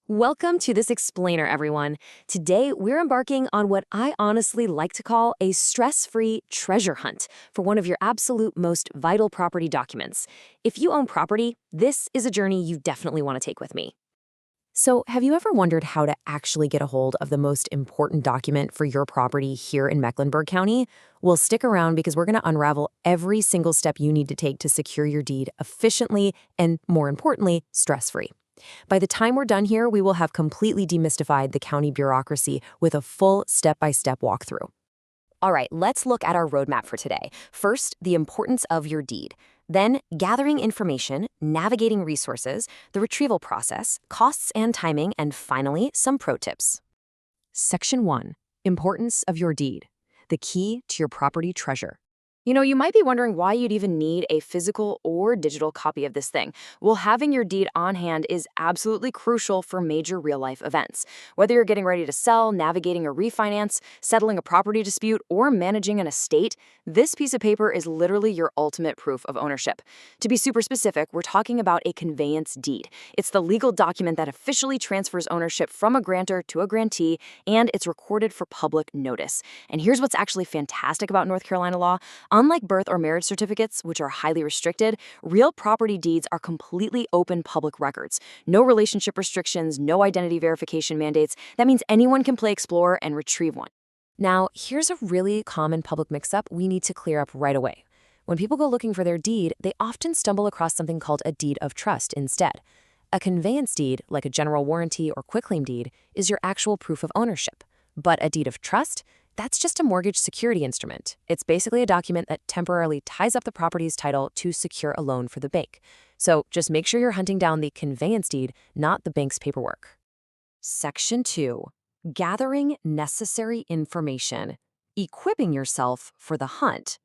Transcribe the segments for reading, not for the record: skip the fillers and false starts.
Welcome to this explainer, everyone. Today, we're embarking on what I honestly like to call a stress-free treasure hunt for one of your absolute most vital property documents. If you own property, this is a journey you definitely want to take with me. So, have you ever wondered how to actually get a hold of the most important document for your property here in Mecklenburg County? Well, stick around because we're going to unravel every single step you need to take to secure your deed efficiently and, more importantly, stress-free. By the time we're done here, we will have completely demystified the county bureaucracy with a full step-by-step walkthrough. All right, let's look at our roadmap for today. First, the importance of your deed. Then, gathering information, navigating resources, the retrieval process, costs and timing, and finally, some pro tips. Section 1. Importance of your deed. The key to your property treasure. You might be wondering why you'd even need a physical or digital copy of this thing. Well, having your deed on hand is absolutely crucial for major real-life events. Whether you're getting ready to sell, navigating a refinance, settling a property dispute, or managing an estate, this piece of paper is literally your ultimate proof of ownership. To be super specific, we're talking about a conveyance deed. It's the legal document that officially transfers ownership from a grantor to a grantee, and it's recorded for public notice. And here's what's actually fantastic about North Carolina law. Unlike birth or marriage certificates, which are highly restricted, real property deeds are completely open public records. No relationship restrictions, no identity verification mandates. That means anyone can play explorer and retrieve one. Now, here's a really common public mix-up we need to clear up right away. When people go looking for their deed, they often stumble across something called a deed of trust instead. A conveyance deed, like a general warranty or quitclaim deed, is your actual proof of ownership. But a deed of trust? That's just a mortgage security instrument. It's basically a document that temporarily ties up the property's title to secure a loan for the bank. So just make sure you're hunting down the conveyance deed, not the bank's paperwork. Section 2. Gathering necessary information. Equipping yourself for the hunt.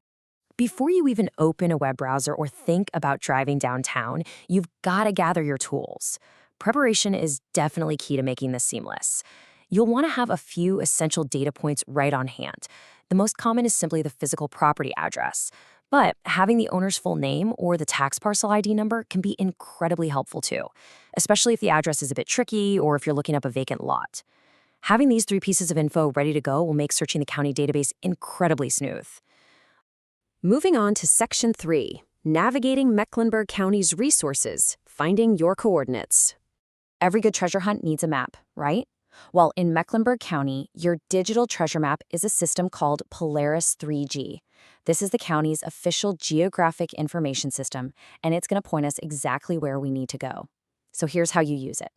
Before you even open a web browser or think about driving downtown, you've got to gather your tools. Preparation is definitely key to making this seamless. You'll want to have a few essential data points right on hand. The most common is simply the physical property address. But having the owner's full name or the tax parcel ID number can be incredibly helpful too, especially if the address is a bit tricky or if you're looking up a vacant lot. Having these 3 pieces of info ready to go will make searching the county database incredibly smooth. Moving on to Section 3, Navigating Mecklenburg County's Resources, Finding Your Coordinates. Every good treasure hunt needs a map, right? Well, in Mecklenburg County, your digital treasure map is a system called Polaris 3G. This is the county's official geographic information system, and it's going to point us exactly where we need to go. So here's how you use it.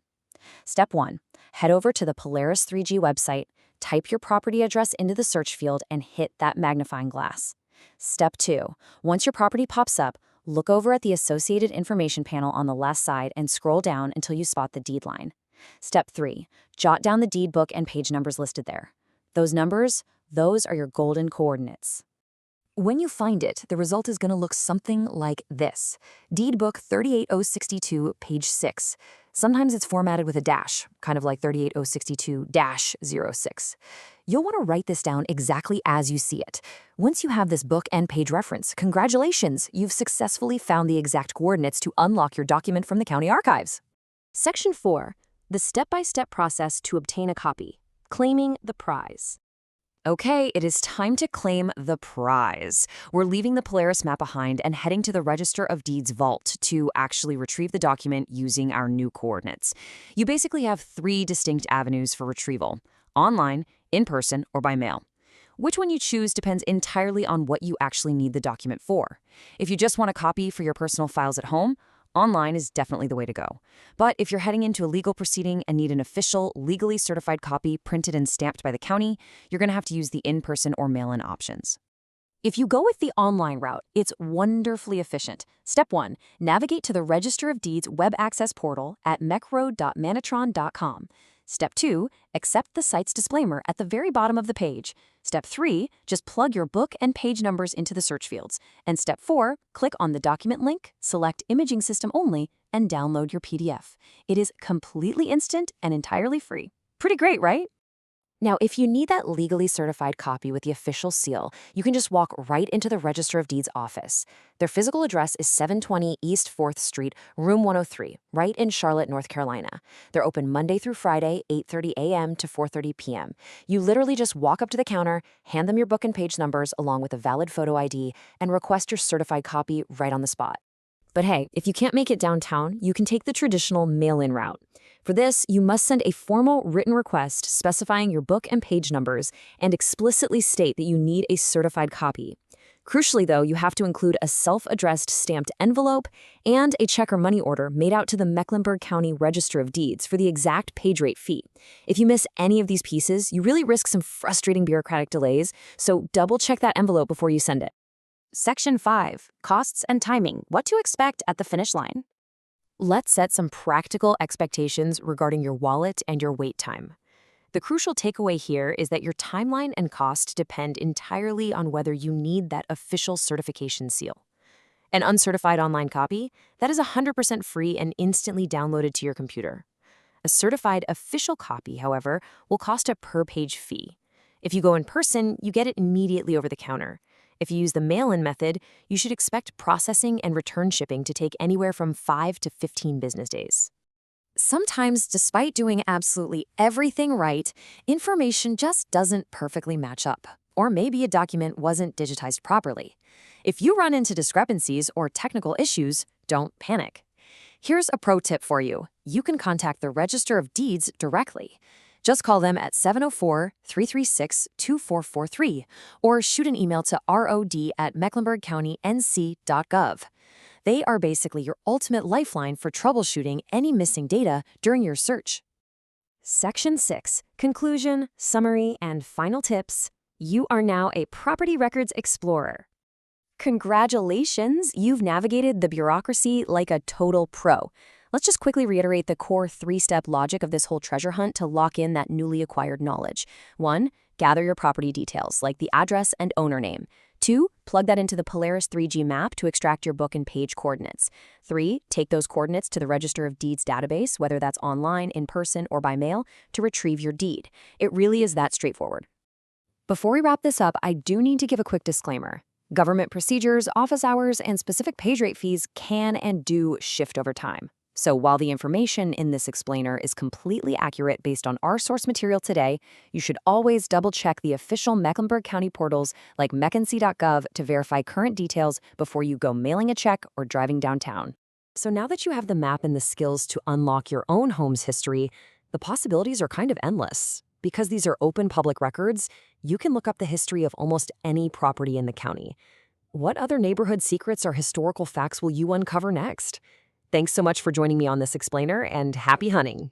Step 1, head over to the Polaris 3G website, type your property address into the search field, and hit that magnifying glass. Step 2, once your property pops up, look over at the associated information panel on the left side and scroll down until you spot the deed line. Step 3, jot down the deed book and page numbers listed there. Those numbers, those are your golden coordinates. When you find it, the result is going to look something like this. Deed book 38062, page 6. Sometimes it's formatted with a dash, kind of like 38062-06. You'll want to write this down exactly as you see it. Once you have this book and page reference, congratulations, you've successfully found the exact coordinates to unlock your document from the county archives. Section 4. The step-by-step process to obtain a copy. Claiming the prize. Okay, it is time to claim the prize. We're leaving the Polaris map behind and heading to the Register of Deeds vault to actually retrieve the document using our new coordinates. You basically have 3 distinct avenues for retrieval: online, in person, or by mail. Which one you choose depends entirely on what you actually need the document for. If you just want a copy for your personal files at home, online is definitely the way to go. But if you're heading into a legal proceeding and need an official, legally certified copy printed and stamped by the county, you're going to have to use the in-person or mail-in options. If you go with the online route, it's wonderfully efficient. Step 1, navigate to the Register of Deeds web access portal at mecro.manatron.com. Step 2, accept the site's disclaimer at the very bottom of the page. Step 3, just plug your book and page numbers into the search fields. And Step 4, click on the document link, select Imaging System Only, and download your PDF. It is completely instant and entirely free. Pretty great, right? Now, if you need that legally certified copy with the official seal, you can just walk right into the Register of Deeds office. Their physical address is 720 East 4th Street, room 103, right in Charlotte, North Carolina. They're open Monday through Friday, 8:30 a.m. to 4:30 p.m. You literally just walk up to the counter, hand them your book and page numbers along with a valid photo ID, and request your certified copy right on the spot. But hey, if you can't make it downtown, you can take the traditional mail-in route. For this, you must send a formal written request specifying your book and page numbers and explicitly state that you need a certified copy. Crucially, though, you have to include a self-addressed stamped envelope and a check or money order made out to the Mecklenburg County Register of Deeds for the exact page rate fee. If you miss any of these pieces, you really risk some frustrating bureaucratic delays, so double-check that envelope before you send it. Section 5. Costs and timing. What to expect at the finish line. Let's set some practical expectations regarding your wallet and your wait time. The crucial takeaway here is that your timeline and cost depend entirely on whether you need that official certification seal. An uncertified online copy, that is 100% free and instantly downloaded to your computer. A certified official copy, however, will cost a per-page fee. If you go in person, you get it immediately over the counter. If you use the mail-in method, you should expect processing and return shipping to take anywhere from 5 to 15 business days. Sometimes, despite doing absolutely everything right, information just doesn't perfectly match up. Or maybe a document wasn't digitized properly. If you run into discrepancies or technical issues, don't panic. Here's a pro tip for you. You can contact the Register of Deeds directly. Just call them at 704-336-2443 or shoot an email to rod@mecklenburgcountync.gov. They are basically your ultimate lifeline for troubleshooting any missing data during your search. Section 6. Conclusion, summary, and final tips. You are now a property records explorer. Congratulations, you've navigated the bureaucracy like a total pro. Let's just quickly reiterate the core 3-step logic of this whole treasure hunt to lock in that newly acquired knowledge. 1. Gather your property details, like the address and owner name. 2. Plug that into the Polaris 3G map to extract your book and page coordinates. 3. Take those coordinates to the Register of Deeds database, whether that's online, in person, or by mail, to retrieve your deed. It really is that straightforward. Before we wrap this up, I do need to give a quick disclaimer. Government procedures, office hours, and specific page rate fees can and do shift over time. So while the information in this explainer is completely accurate based on our source material today, you should always double-check the official Mecklenburg County portals like mecknc.gov to verify current details before you go mailing a check or driving downtown. So now that you have the map and the skills to unlock your own home's history, the possibilities are kind of endless. Because these are open public records, you can look up the history of almost any property in the county. What other neighborhood secrets or historical facts will you uncover next? Thanks so much for joining me on this explainer, and happy hunting!